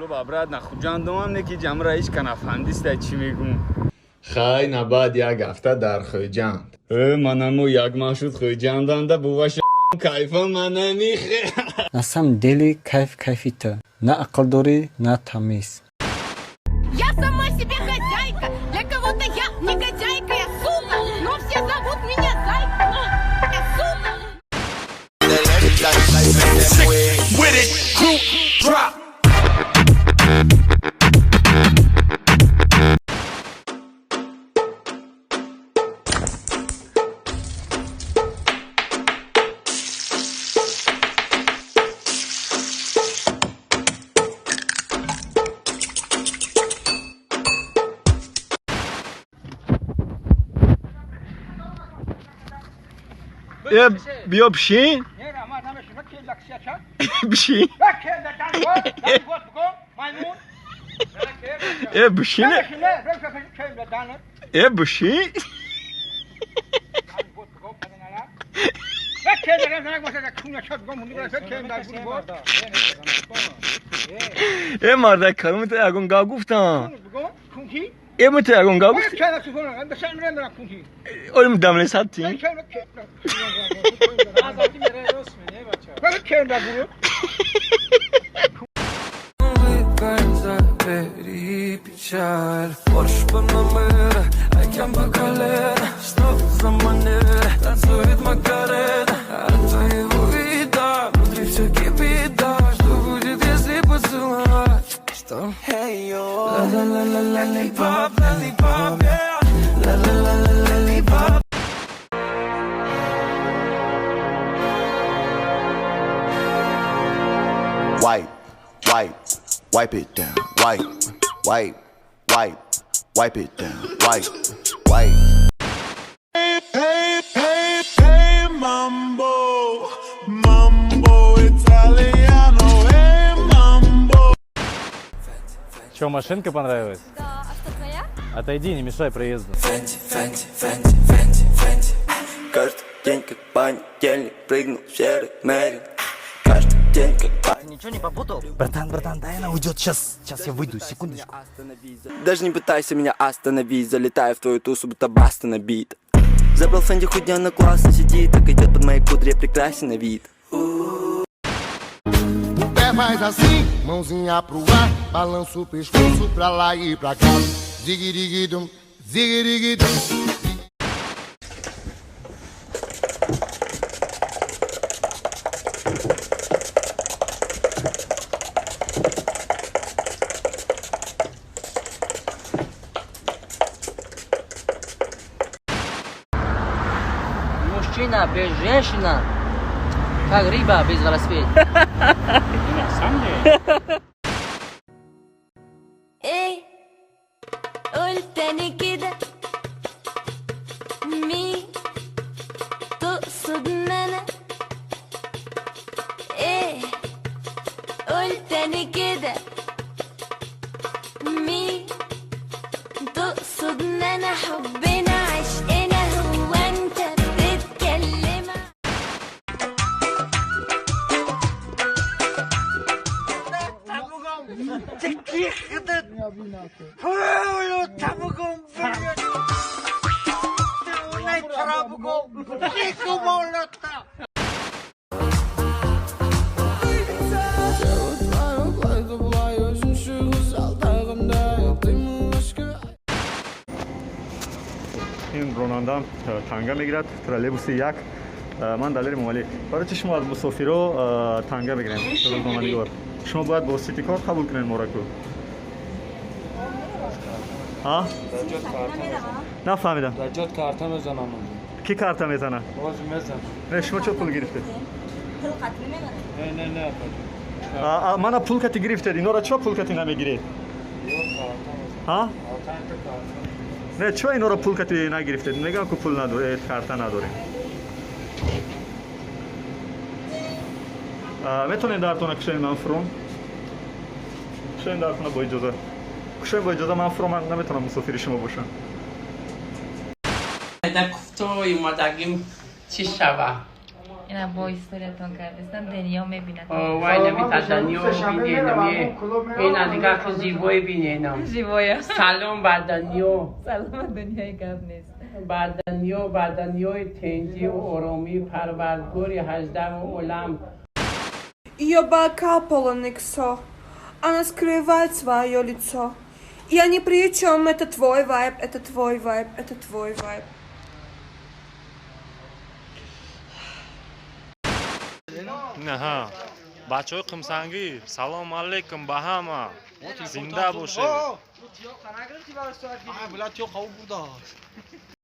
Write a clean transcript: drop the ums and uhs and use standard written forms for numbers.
клуб абрад нахуҷандам неки ҷамра ҳеҷ канафандиста чӣ мегум. Хай набад як ҳафта дар Хоҷанд. Манамо як машуд Хоҷанданда буваша кайфа манамихе. На самом деле кайфи то. На ақлдори, на тамиз. Я сама себе хозяйка. Для кого-то я негодяйка, я сука. Но все зовут меня Зайка. Я сука. With it, group drop. بیا بشین بشین بشین بشین مردک کارو میتونی اگون گاه گفتم میتونی اگون گاه گفتم اولم دمله ساتیم печаль, Порш Панамера, океан по колено, что за манера, танцует Макарена, от твоего вида, внутри все кипит, да, что будет, если поцеловать, что? Hey, yo, ла-ла-ла-ла-ла-липоп, лолипоп, ла-ла-ла-ла-липоп. Wipe it down, wipe it down, wipe. Hey, mambo italiano, hey, mambo. Че, машинка понравилась? Да, а что твоя? Отойди, не мешай проезду. Фэнти. Каждый день как понедельник, прыгнул в серый мерин. Каждый день как Ничего не попутал? Братан, дай она уйдет. Сейчас я выйду, секундочку. Даже не пытайся меня остановить, залетаю в твою тусу, будто баста набит. Забрал Фэнди, худя на классно сидит, так идет под моей кудре, прекрасен на вид. O pé faz assim, mãozinha pro ar, balança o pescoço pra lá e pra cá. Ziguiriguidum, ziguiriguidum. Мужчина без женщина, как рыба без велосипеда. ايه قول تاني كده مين تقصد ان انا ايه قول تاني كده مين تقصد ان انا حبنا عشقنا هو انت بتتكلم این رانندم تنگه میگیرد ترالبوس یک من دلیل مالی برای چی شما از مسافرها تنگه بگیرین روزنامه‌نگار شما باید با سیتی کارت قبول کنین ما را کو ها نفهمیدم Racat karta میزنم من. کی کارت میزنه باز میزنم. نه شما چه پول گرفتید نه. من پول کتی گرفتید اینا را چه پول کتی نمیگیرید ها نه چه اینا را پول کتی نگرفتید میگم که پول ندارید کارت ندارید میتونید درتون کشین من فرون کشین درتون با اجازه کشین با اجازه من فرون من نمیتونم مسافر شما باشم در گفتوی اومدگیم چی شوه اینا با استوریاتون کردستم دنیا میبیند وای نمی تدنیو بینی نمی این دیگه که زیبایی بینی اینم زیبایا سلام بردنیو سلام دنیای گپ نیست بردنیوی تنجی و ارومی پروردگاری 18 عالم Ёба капало она скрывает свое лицо. Я ни при чем, это твой вайб, это твой вайб, это твой вайб. نه بچه های قمسنگی سلام علیکم به همه زنده باشه